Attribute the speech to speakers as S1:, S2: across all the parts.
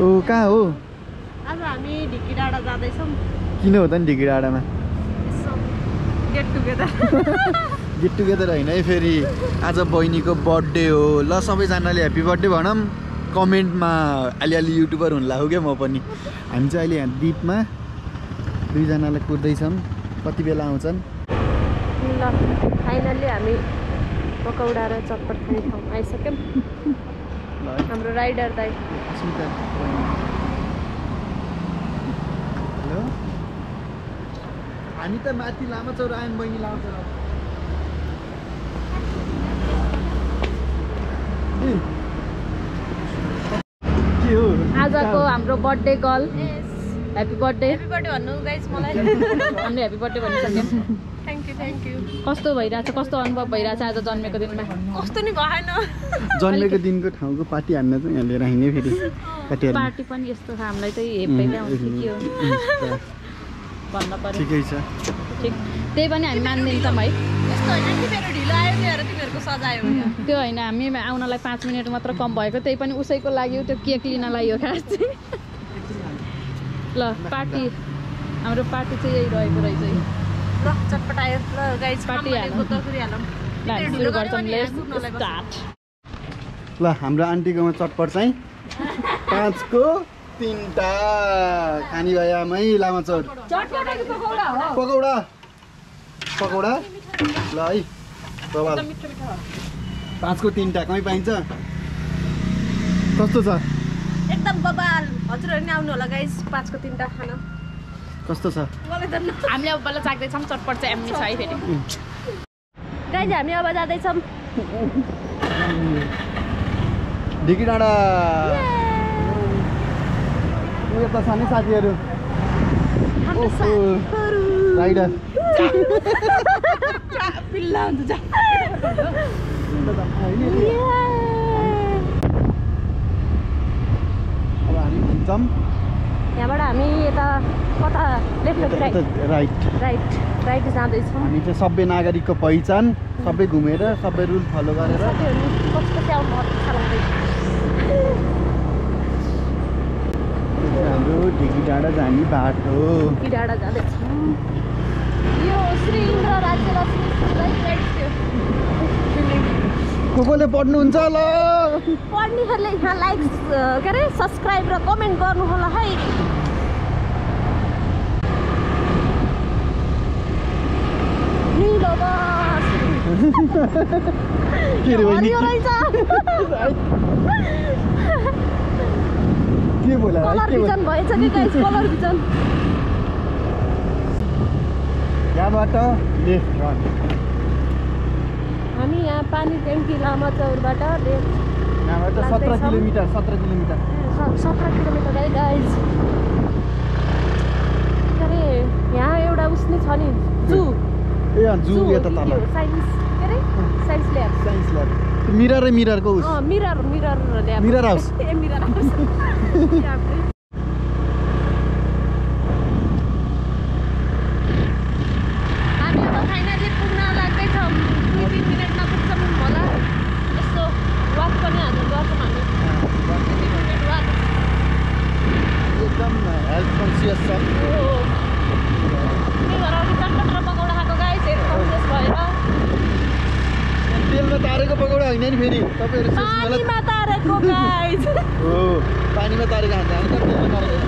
S1: ओ कहाँ हो?
S2: आज हामी ढिकी डाँडा जाँदैछौँ।
S1: किन हो त नि ढिकी डाँडामा?
S2: Get together.
S1: गेट टुगेदर होइन है, फेरि आज बहिनीको बर्थडे हो। ल सबैजनाले ह्याप्पी बर्थडे भनौँ। कमेन्टमा अलिअलि युट्युबर हुन लाग्यो क्या म पनि। हामी चाहिँ अहिले यहाँ द्वीपमा दुईजनालाई कुर्दैछौँ, कति बेला आउँछन्।
S2: ल फाइनल्ली हामी पकौडा र चटपट खाने ठाउँ आइसक्यौँ। हाम्रो राइडर दाइ।
S1: हेलो, हामी त माथि लामाचौर आयौँ, बहिनी लामाचौर। के हो
S2: आजको हाम्रो birthday girl. Happy birthday. Happy birthday भन्नु गाइस मलाई। हामीले ह्याप्पी बर्थडे भनिसक्यौँ। Thank you. कस्तो भइरहेछ, कस्तो अनुभव भइरहेछ आज जन्मेको दिनमा? कस्तो नि भएन।
S1: जन्मेको दिनको ठाउँको पार्टी हान्न चाहिँ यहाँ लिएर आइने फेरि
S2: पार्टी पनि यस्तो छ हामीलाई चाहिँ हेप्दै आउँछ के हो भन्न पर्यो।
S1: ठिकै छ,
S2: ठिक। त्यही पनि हामी मानिदिन्छौँ है। यस्तो होइन तिमीहरू ढिलो आयो त्यही तिमीहरूको सजाय हो। त्यो होइन, हामी आउनलाई 5 मिनट मात्र कम भएको, त्यही पनि उसैको लागि त्यो केक लिनलाई हो खास चाहिँ। ल पार्टी, हाम्रो पार्टी चाहिँ यही रहेको रहेछ। ल चटपट आयो। ल गाइस पार्टी हालौँ। सुरु गर्छौँ। Let's start.
S1: ल हाम्रो आन्टीकोमा चटपट चाहिँ 5 को 3टा खानी भयो आमै लामाचौर। पकौडा पकौडा ल है प्रभाव 5 को 3टा कहीँ पाइन्छ? कस्तो छ?
S2: एकदम बबाल। हजुरहरू नि आउनु होला गाइस 5 को 3टा खाना।
S1: कस्तो छ?
S2: हामीले अब बल्ल चाख्दैछौँ। चटपट चाहिँ एम्नी छ है फेरि। गाइस हामी अब जाँदैछौँ
S1: ढिकी डाँडा। यता सानै साथीहरू राइडर
S2: पिल्ला हुन्छ।
S1: अब हामी हिँड्छौँ
S2: यहाँबाट। हामी यता कता लेफ्ट
S1: राइट
S2: जाँदैछौँ।
S1: हामी चाहिँ सबै नागरिकको पहिचान सबै घुमेर सबै रुल फलो गरेर हाम्रो ढिकी डाँडा जाने बाटो।
S2: ढिकी डाँडा जाँदैछौँ। यो श्री इन्द्र राज्यलक्ष्मी
S1: कसले पढ्नुहुन्छ? ल
S2: पढ्नेहरूले यहाँ लाइक के अरे सब्सक्राइब र कमेन्ट गर्नु होला है। निलो बस
S1: के रे बहिनी? के बोला?
S2: कलर भिजन भएछ कि गाइस? Colour vision.
S1: यहाँबाट लेफ्ट रन।
S2: हामी यहाँ पानी ट्याङ्की लामाचौरबाट लेफ्ट।
S1: यहाँबाट 17 किलोमिटर 17 किलोमिटर
S2: है गाइस। के अरे यहाँ एउटा उसले छ नि जू।
S1: ए जू यता तल
S2: साइन्स के अरे साइन्स ल्याब।
S1: मिररको उस
S2: mirror lab.
S1: Mirror house.
S2: A mirror house. हामी अब फाइनली पुग्न लाग्दैछौँ। 2-3 मिनटमा पुग्छौँ होला। यस्तो वाक पनि हामी गर्छौँ। हामी 2-3 मिनट वाक।
S1: एकदम हेल्थ कन्सियस छ।
S2: चटपट र पकौडा खाएको गाइस हेल्थ कन्सियस भएर।
S1: तेलमा तारेको पकौडा होइन नि फेरि तपाईँहरू
S2: पानीमा तारेको गाइस।
S1: हो पानीमा तारेको खान्छ। हामी त तेलमा तारेको।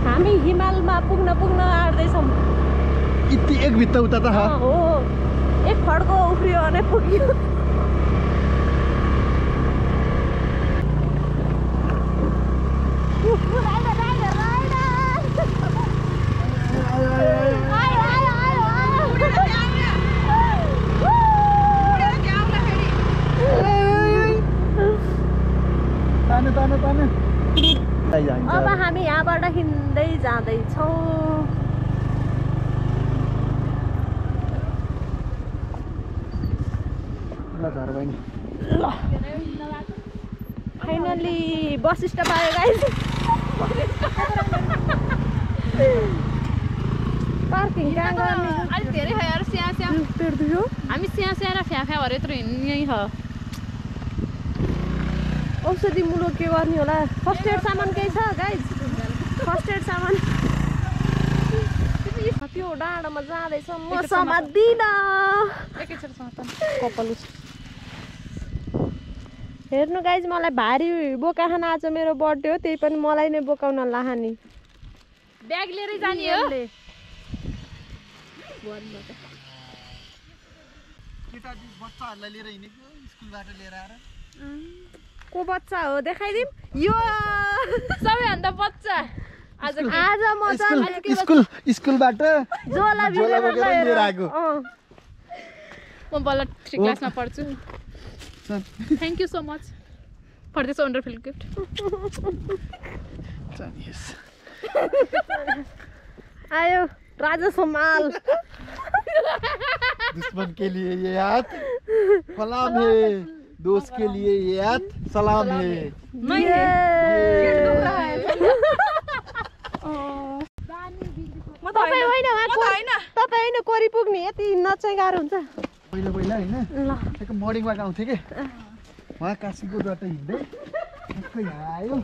S1: हामी हिमालमा पुग्न आँट्दैछौँ। यति एक भित्ता उता त
S2: हो। एक फड्को उफ्रियो भने पुग्यो। अब हामी यहाँबाट हिँड्दै जाँदैछौँ। ल फाइनली बस स्टप आयो गाइस। 5
S3: पार्किङ कहाँ गर्ने
S2: अलिक धेरै खायो अरे स्या स्या
S3: पेट दुख्यो
S2: हामी स्या स्या र फ्या फ्या भएर यत्रो हिँड्ने छ
S3: औषधि मुलो के गर्ने होला फर्स्ट एड सामान केही छ गाइज फर्स्ट एड सामान त्यो डाँडामा जाँदैछ म समात्दिन
S2: एकैचोटि समात्न कपाल
S3: हेर्नु गाइज मलाई भारी बोका खाना आज मेरो बर्थडे हो त्यही पनि मलाई नै बोकाउन लाहानी
S2: ब्याग लिएरै जाने हो
S1: बच्चाहरूलाई लिएर हिँडेको स्कुलबाट लिएर आएर
S3: को बच्चा हो देखाइदिम यो
S2: सबैभन्दा बच्चा आज
S3: म
S1: स्कुलबाट
S3: जोला
S1: लिएर आएको
S2: म बल्ल 3 क्लासमा पढ्छु thank you so much for this wonderful gift
S3: आयो राजा समाल
S1: दुश्मन के लिए ये हाथ सलाम है दोस्त के लिए ये हाथ सलाम है
S3: तपाईँ होइन कोरी पुग्ने यति हिँड्न चाहिँ गाह्रो हुन्छ
S1: पहिला होइन ठ्याक्क मर्निङ वाक आउँथ्यो कि उहाँ काशीको बाटो हिँड्दै ठ्याक्कै आयो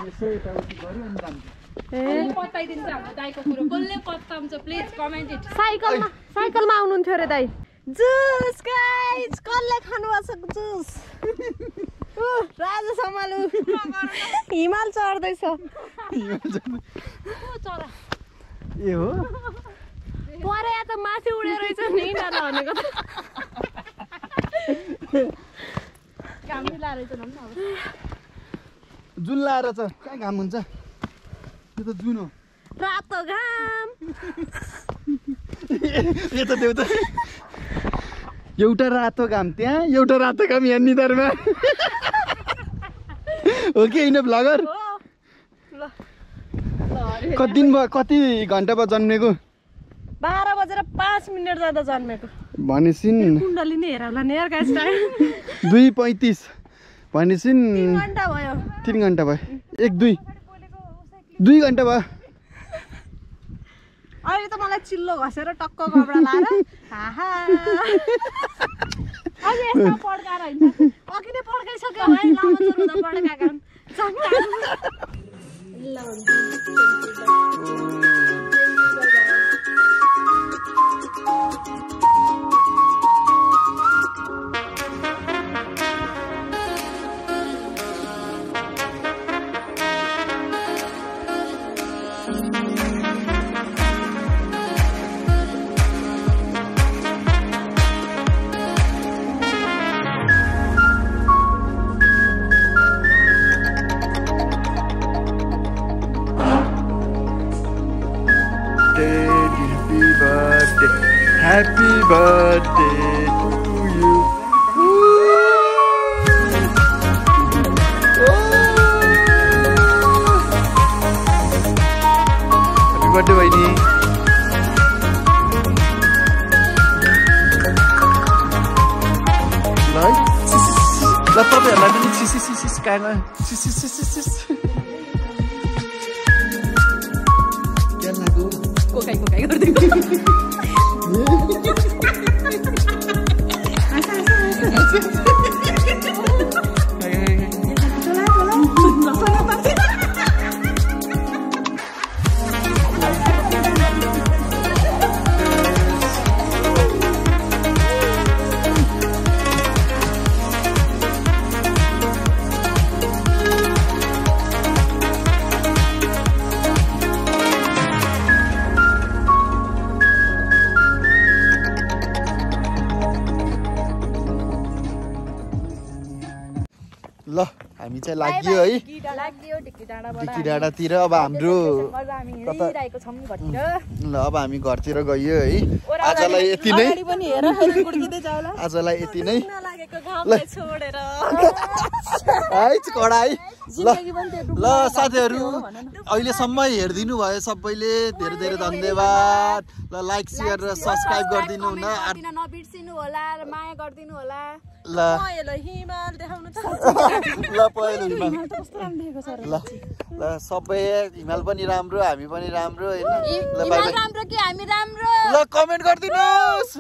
S1: यसो यताउति गऱ्यो अनि जान्थ्यो
S2: पत्ताइदिन्छ हाम्रो दाइको कुरो कसले पत्ताउँछ प्लिज कमेन्ट इट
S3: साइकलमा आउनुहुन्थ्यो अरे दाइ जुस गाइस कसले खानुभएको जुस राजा समालु हिमाल चढ्दैछ
S1: ए हो
S3: परे या त माथि उडेर रहेछ नि यिनीहरूलाई भनेको त
S2: काम लाएर रहेछ न अब
S1: जुन लाएर छ कहाँ घाम हुन्छ यो त जुन हो
S3: रातो घाम
S1: यता देउता एउटा रातो घाम त्यहाँ एउटा रातो घाम यहाँ निधारमा हो कि होइन भ्लगर कति दिन भयो कति घन्टा भयो जन्मेको
S3: 12 बजेर 5 मिनेट जाँदा जन्मेको
S1: भनेपछि
S3: कुण्डली नै हेराउला नि यार गाइस टाइम
S1: 2:35 भनेपछि
S3: 3 घन्टा भयो
S1: 3 घन्टा भयो 2 घन्टा भयो
S3: अहिले त मलाई चिल्लो घसेर टक्क कपडा लाएर हाहा अझै यस्तो पड्काएर हिँड्छ अघि नै पड्काइसक्यो है लामो चोरुदा पड्काएको
S1: Happy birthday to you. Happy birthday, Vaini. Like, laptop ya, lagi ni sis kanan, sis. Jangan lagu.
S2: Cocci गर्दै
S1: ल हामी चाहिँ लाग्यो है ढिकी डाँडातिर अब हाम्रो ल अब हामी घरतिर गयो है आजलाई यति नै
S3: बनेको घामलाई छोडेर
S1: है कडाई ल साथीहरू अहिलेसम्म हेरिदिनु भयो सबैले धेरै धेरै धन्यवाद ल लाइक सेयर र सब्स्क्राइब गरिदिनु न
S2: नबिर्सिनु होला र माया गरिदिनु होला
S1: ल
S3: हिमाल देखाउनु त
S1: ल पहिलो हिमाल ल ल सबै हिमाल पनि राम्रो हामी पनि राम्रो हैन ल बाइ बाइ
S2: राम्रो कि हामी राम्रो
S1: ल कमेन्ट गरिदिनुस्